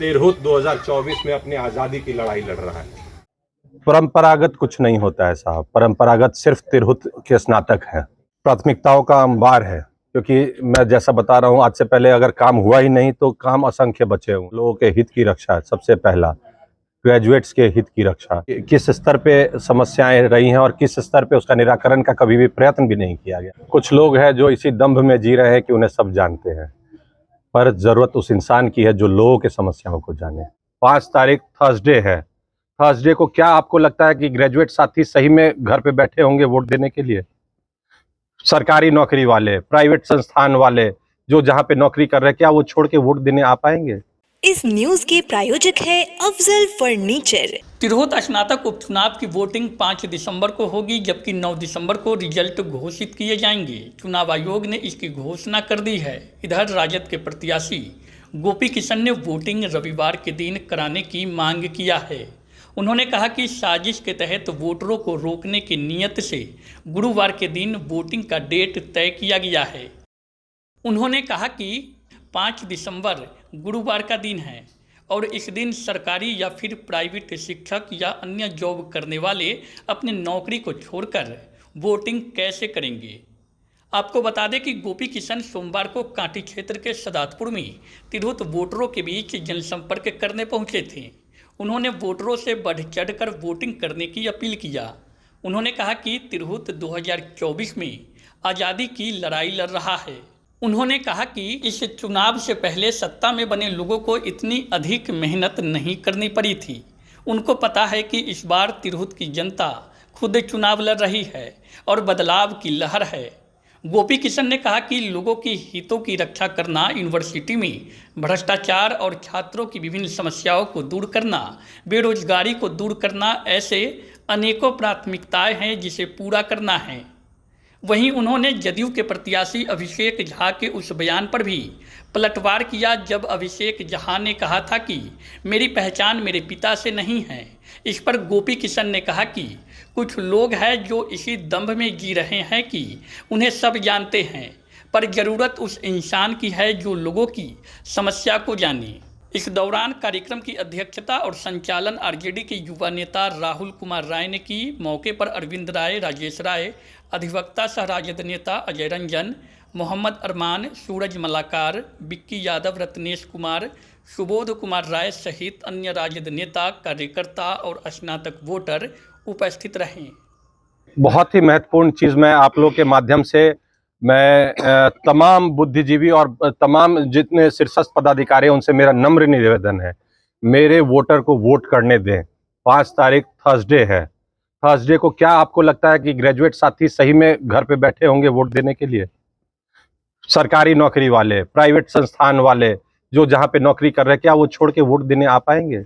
तिरहुत 2024 में अपनी आज़ादी की लड़ाई लड़ रहा है। परंपरागत कुछ नहीं होता है साहब। परंपरागत सिर्फ तिरहुत के स्नातक हैं। प्राथमिकताओं का अंबार है, क्योंकि मैं जैसा बता रहा हूँ, आज से पहले अगर काम हुआ ही नहीं तो काम असंख्य बचे हुए। लोगों के हित की रक्षा सबसे पहला, ग्रेजुएट्स के हित की रक्षा। किस स्तर पे समस्याएं रही हैं और किस स्तर पे उसका निराकरण का कभी भी प्रयत्न भी नहीं किया गया। कुछ लोग हैं जो इसी दंभ में जी रहे हैं कि उन्हें सब जानते हैं, पर जरूरत उस इंसान की है जो लोगों के समस्याओं को जाने। 5 तारीख थर्सडे है। थर्सडे को क्या आपको लगता है कि ग्रेजुएट साथी सही में घर पे बैठे होंगे वोट देने के लिए? सरकारी नौकरी वाले, प्राइवेट संस्थान वाले जो जहां पे नौकरी कर रहे हैं, क्या वो छोड़ के वोट देने आ पाएंगे? इस न्यूज के प्रायोजक है अफजल फर्नीचर। तिरहुत स्नातक उपचुनाव की वोटिंग 5 दिसंबर को होगी, जबकि 9 दिसंबर को रिजल्ट घोषित किए जाएंगे। चुनाव आयोग ने इसकी घोषणा कर दी है। इधर राजद के प्रत्याशी गोपी किशन ने वोटिंग रविवार के दिन कराने की मांग किया है। उन्होंने कहा कि साजिश के तहत वोटरों को रोकने की नीयत से गुरुवार के दिन वोटिंग का डेट तय किया गया है। उन्होंने कहा कि 5 दिसंबर गुरुवार का दिन है और इस दिन सरकारी या फिर प्राइवेट शिक्षक या अन्य जॉब करने वाले अपनी नौकरी को छोड़कर वोटिंग कैसे करेंगे। आपको बता दें कि गोपी किशन सोमवार को कांटी क्षेत्र के सदातपुर में तिरहुत वोटरों के बीच जनसंपर्क करने पहुंचे थे। उन्होंने वोटरों से बढ़ चढ़कर वोटिंग करने की अपील किया। उन्होंने कहा कि तिरहुत 2024 में आज़ादी की लड़ाई लड़ रहा है। उन्होंने कहा कि इस चुनाव से पहले सत्ता में बने लोगों को इतनी अधिक मेहनत नहीं करनी पड़ी थी। उनको पता है कि इस बार तिरहुत की जनता खुद चुनाव लड़ रही है और बदलाव की लहर है। गोपी किशन ने कहा कि लोगों की हितों की रक्षा करना, यूनिवर्सिटी में भ्रष्टाचार और छात्रों की विभिन्न समस्याओं को दूर करना, बेरोजगारी को दूर करना, ऐसे अनेकों प्राथमिकताएं हैं जिसे पूरा करना है। वहीं उन्होंने जदयू के प्रत्याशी अभिषेक झा के उस बयान पर भी पलटवार किया जब अभिषेक झा ने कहा था कि मेरी पहचान मेरे पिता से नहीं है। इस पर गोपी किशन ने कहा कि कुछ लोग हैं जो इसी दंभ में जी रहे हैं कि उन्हें सब जानते हैं, पर ज़रूरत उस इंसान की है जो लोगों की समस्या को जाने। इस दौरान कार्यक्रम की अध्यक्षता और संचालन आरजेडी के युवा नेता राहुल कुमार राय ने की। मौके पर अरविंद राय, राजेश राय, अधिवक्ता सह राजद नेता अजय रंजन, मोहम्मद अरमान, सूरज मलाकार, बिक्की यादव, रत्नेश कुमार, सुबोध कुमार राय सहित अन्य राजद नेता, कार्यकर्ता और स्नातक वोटर उपस्थित रहे। बहुत ही महत्वपूर्ण चीज मैं आप लोग के माध्यम से मैं तमाम बुद्धिजीवी और तमाम जितने शीर्षस्थ पदाधिकारी हैं उनसे मेरा नम्र निवेदन है, मेरे वोटर को वोट करने दें। 5 तारीख थर्सडे है। थर्सडे को क्या आपको लगता है कि ग्रेजुएट साथी सही में घर पे बैठे होंगे वोट देने के लिए? सरकारी नौकरी वाले, प्राइवेट संस्थान वाले जो जहां पे नौकरी कर रहे हैं, क्या वो छोड़ के वोट देने आ पाएंगे?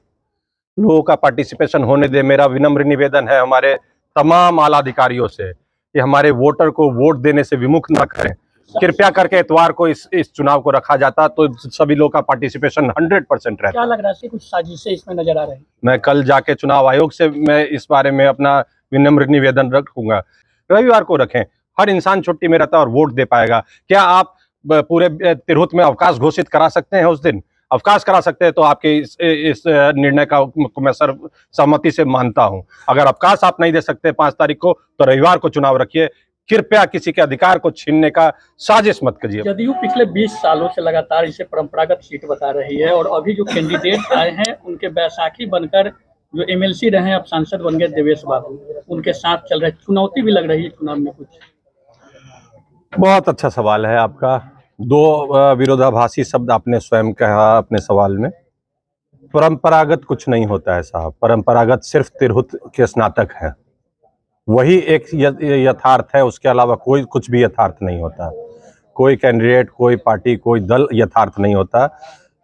लोगों का पार्टिसिपेशन होने दे। मेरा विनम्र निवेदन है हमारे तमाम आला अधिकारियों से कि हमारे वोटर को वोट देने से विमुख न करें। कृपया करके इतवार को इस चुनाव को रखा जाता तो सभी लोगों का पार्टिसिपेशन 100% रहता। क्या लग रहा है, कुछ साजिशें इसमें नजर आ रही है? मैं कल जाके चुनाव आयोग से मैं इस बारे में अपना विनम्र निवेदन रखूंगा। रविवार को रखें, हर इंसान छुट्टी में रहता है और वोट दे पाएगा। क्या आप पूरे तिरहुत में अवकाश घोषित करा सकते हैं? उस दिन अवकाश करा सकते हैं तो आपके इस निर्णय का मैं सर्वसम्मति से मानता हूं। अगर अवकाश आप नहीं दे सकते 5 तारीख को, तो रविवार को चुनाव रखिए। कृपया किसी के अधिकार को छीनने का साजिश मत कीजिए। जदयू पिछले 20 सालों से लगातार इसे परंपरागत सीट बता रही है और अभी जो कैंडिडेट आए हैं उनके बैसाखी बनकर जो एमएलसी रहे हैं, अब सांसद बन गए देवेश बाबू, उनके साथ चल रहे, चुनौती भी लग रही है चुनाव में कुछ? बहुत अच्छा सवाल है आपका। 2 विरोधाभासी शब्द आपने स्वयं कहा अपने सवाल में। परंपरागत कुछ नहीं होता है साहब। परंपरागत सिर्फ तिरहुत के स्नातक हैं, वही एक यथार्थ है। उसके अलावा कोई कुछ भी यथार्थ नहीं होता। कोई कैंडिडेट, कोई पार्टी, कोई दल यथार्थ नहीं होता।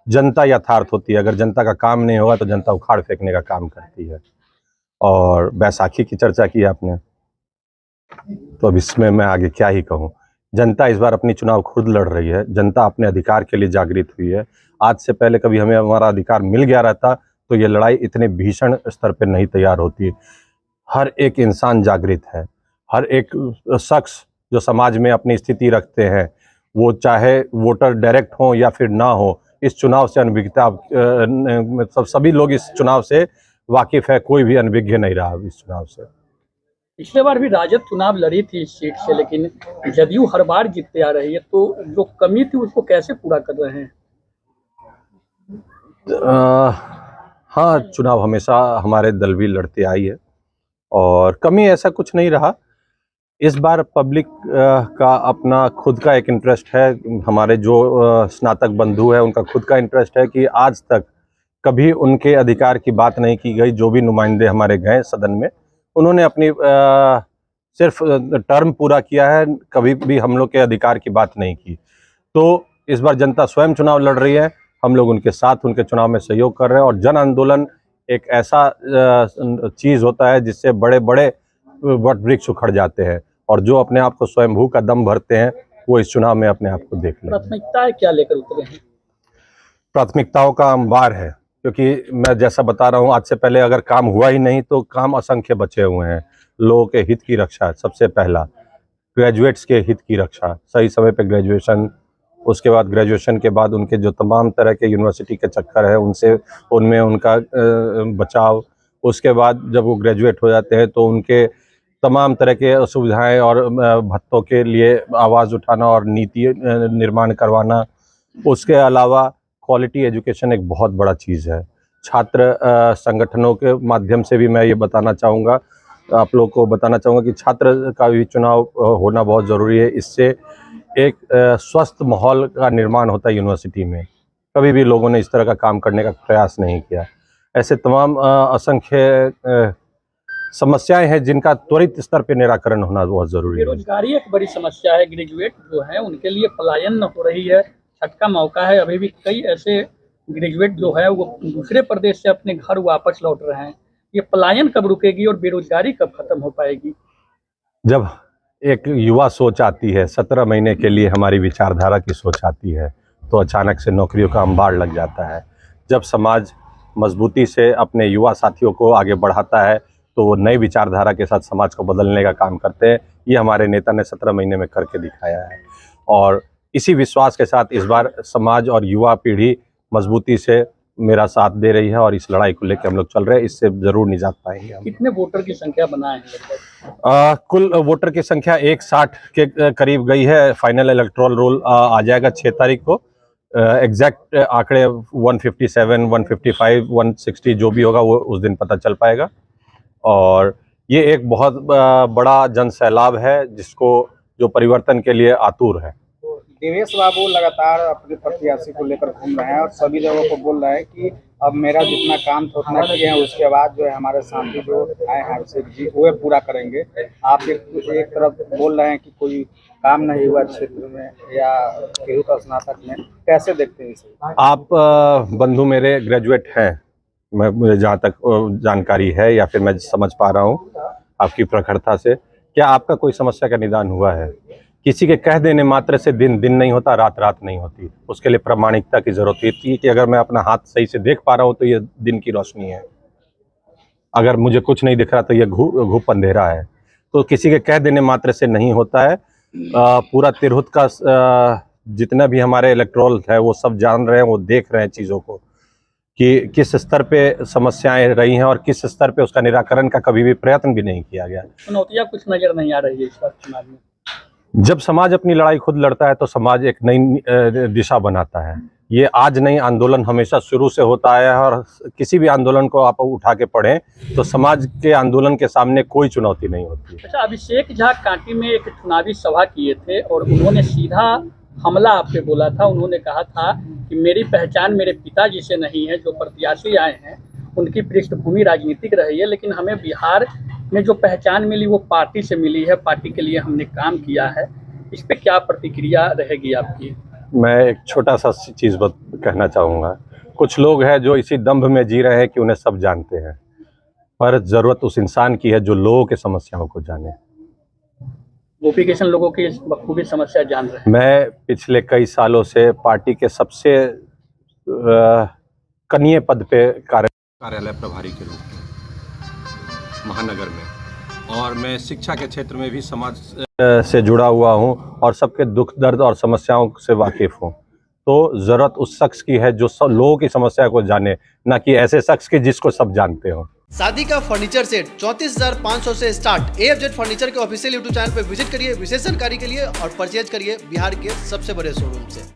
जनता यथार्थ होती है। अगर जनता का काम नहीं होगा तो जनता उखाड़ फेंकने का काम करती है। और बैसाखी की चर्चा की आपने, तो अब इसमें मैं आगे क्या ही कहूँ। जनता इस बार अपनी चुनाव खुद लड़ रही है। जनता अपने अधिकार के लिए जागृत हुई है। आज से पहले कभी हमें हमारा अधिकार मिल गया रहता तो ये लड़ाई इतने भीषण स्तर पर नहीं तैयार होती। हर एक इंसान जागृत है। हर एक शख्स जो समाज में अपनी स्थिति रखते हैं, वो चाहे वोटर डायरेक्ट हो या फिर ना हो, इस चुनाव से अनभिज्ञता मतलब सभी लोग इस चुनाव से वाकिफ है, कोई भी अनभिज्ञ नहीं रहा इस चुनाव से। पिछले बार भी राजद चुनाव लड़ी थी इस सीट से, लेकिन जदयू हर बार जीतते आ रही है, तो जो कमी थी उसको कैसे पूरा कर रहे हैं? हाँ, चुनाव हमेशा हमारे दल भी लड़ते आई है और कमी ऐसा कुछ नहीं रहा। इस बार पब्लिक का अपना खुद का एक इंटरेस्ट है, हमारे जो स्नातक बंधु है उनका खुद का इंटरेस्ट है कि आज तक कभी उनके अधिकार की बात नहीं की गई। जो भी नुमाइंदे हमारे गए सदन में, उन्होंने अपनी सिर्फ टर्म पूरा किया है, कभी भी हम लोग के अधिकार की बात नहीं की। तो इस बार जनता स्वयं चुनाव लड़ रही है, हम लोग उनके साथ उनके चुनाव में सहयोग कर रहे हैं। और जन आंदोलन एक ऐसा चीज़ होता है जिससे बड़े बड़े वट वृक्ष उखड़ जाते हैं, और जो अपने आप को स्वयंभू का दम भरते हैं वो इस चुनाव में अपने आप को देख लें। प्राथमिकताएं क्या लेकर उतरे हैं? प्राथमिकताओं का अंबार है, क्योंकि मैं जैसा बता रहा हूँ, आज से पहले अगर काम हुआ ही नहीं तो काम असंख्य बचे हुए हैं। लोगों के हित की रक्षा सबसे पहला, ग्रेजुएट्स के हित की रक्षा, सही समय पे ग्रेजुएशन, उसके बाद ग्रेजुएशन के बाद उनके जो तमाम तरह के यूनिवर्सिटी के चक्कर है उनमें उनका बचाव, उसके बाद जब वो ग्रेजुएट हो जाते हैं तो उनके तमाम तरह के सुविधाएं और भत्तों के लिए आवाज़ उठाना और नीति निर्माण करवाना। उसके अलावा क्वालिटी एजुकेशन एक बहुत बड़ा चीज़ है। छात्र संगठनों के माध्यम से भी मैं ये बताना चाहूँगा, आप लोग को बताना चाहूँगा कि छात्र का भी चुनाव होना बहुत ज़रूरी है। इससे एक स्वस्थ माहौल का निर्माण होता है यूनिवर्सिटी में। कभी भी लोगों ने इस तरह का काम करने का प्रयास नहीं किया। ऐसे तमाम असंख्य समस्याएं हैं जिनका त्वरित स्तर पे निराकरण होना बहुत ज़रूरी है। बेरोजगारी एक बड़ी समस्या है, ग्रेजुएट जो है उनके लिए पलायन न हो रही है, छठ का मौका है, अभी भी कई ऐसे ग्रेजुएट जो है वो दूसरे प्रदेश से अपने घर वापस लौट रहे हैं। ये पलायन कब रुकेगी और बेरोजगारी कब खत्म हो पाएगी? जब एक युवा सोच आती है, 17 महीने के लिए हमारी विचारधारा की सोच आती है, तो अचानक से नौकरियों का अंबार लग जाता है। जब समाज मजबूती से अपने युवा साथियों को आगे बढ़ाता है तो वो नई विचारधारा के साथ समाज को बदलने का काम करते हैं। ये हमारे नेता ने 17 महीने में करके दिखाया है, और इसी विश्वास के साथ इस बार समाज और युवा पीढ़ी मजबूती से मेरा साथ दे रही है और इस लड़ाई को लेकर हम लोग चल रहे हैं। इससे जरूर निजात पाएंगे हम। कितने वोटर की संख्या बनाए हैं? कुल वोटर की संख्या 160 के करीब गई है। फाइनल इलेक्टोरल रोल आ जाएगा 6 तारीख को। एग्जैक्ट आंकड़े 157, 155, 160 जो भी होगा वो उस दिन पता चल पाएगा। और ये एक बहुत बड़ा जन सैलाब है जिसको जो परिवर्तन के लिए आतुर है। देवेश बाबू लगातार अपने प्रत्याशी को लेकर घूम रहे हैं और सभी जगहों को बोल रहे हैं कि अब मेरा जितना काम था उतना किए हैं, उसके बाद जो है हमारे साथी जो आए हैं अभिषेक जी वो पूरा करेंगे। आप एक तरफ बोल रहे हैं कि कोई काम नहीं हुआ क्षेत्र में या केहू का स्नातक में, कैसे देखते हैं इसे? आप बंधु मेरे ग्रेजुएट हैं, मुझे जहाँ तक जानकारी है या फिर मैं समझ पा रहा हूँ आपकी प्रखरता से, क्या आपका कोई समस्या का निदान हुआ है? किसी के कह देने मात्र से दिन दिन नहीं होता, रात रात नहीं होती। उसके लिए प्रामाणिकता की जरूरत होती है कि अगर मैं अपना हाथ सही से देख पा रहा हूँ तो ये दिन की रोशनी है, अगर मुझे कुछ नहीं दिख रहा तो ये घूप अंधेरा है। तो किसी के कह देने मात्र से नहीं होता है। पूरा तिरहुत का जितना भी हमारे इलेक्टोरल है वो सब जान रहे हैं, वो देख रहे हैं चीज़ों को कि किस स्तर पे समस्याएं रही हैं और किस स्तर पे उसका निराकरण का कभी भी प्रयत्न भी नहीं किया गया। चुनौतियां कुछ नजर नहीं आ रही है इस बार चुनाव में। जब समाज अपनी लड़ाई खुद लड़ता है तो समाज एक नई दिशा बनाता है। ये आज नहीं, आंदोलन हमेशा शुरू से होता है और किसी भी आंदोलन को आप उठा के पढ़ें तो समाज के आंदोलन के सामने कोई चुनौती नहीं होती। अच्छा, अभिषेक झा कांटी में एक चुनावी सभा किए थे और उन्होंने सीधा हमला आप पे बोला था। उन्होंने कहा था कि मेरी पहचान मेरे पिताजी से नहीं है, जो प्रत्याशी आए हैं उनकी पृष्ठभूमि राजनीतिक रही है, लेकिन हमें बिहार में जो पहचान मिली वो पार्टी से मिली है, पार्टी के लिए हमने काम किया है। इस पे क्या प्रतिक्रिया रहेगी आपकी? मैं एक छोटा सा चीज़ कहना चाहूँगा। कुछ लोग हैं जो इसी दंभ में जी रहे हैं कि उन्हें सब जानते हैं, पर ज़रूरत उस इंसान की है जो लोगों के समस्याओं को जाने। गोपी किशन लोगों की बखूबी समस्या जान रहे हैं। मैं पिछले कई सालों से पार्टी के सबसे कनीय पद पे कार्यालय प्रभारी के रूप में महानगर में, और मैं शिक्षा के क्षेत्र में भी समाज से जुड़ा हुआ हूं और सबके दुख दर्द और समस्याओं से वाकिफ़ हूं। तो जरूरत उस शख्स की है जो सब लोगों की समस्या को जाने, ना कि ऐसे शख्स की जिसको सब जानते हो। शादी का फर्नीचर सेट 34,500 से स्टार्ट। AFZ फर्नीचर के ऑफिशियल यूट्यूब चैनल पर विजिट करिए विशेष जानकारी के लिए और परचेज करिए बिहार के सबसे बड़े शोरूम से।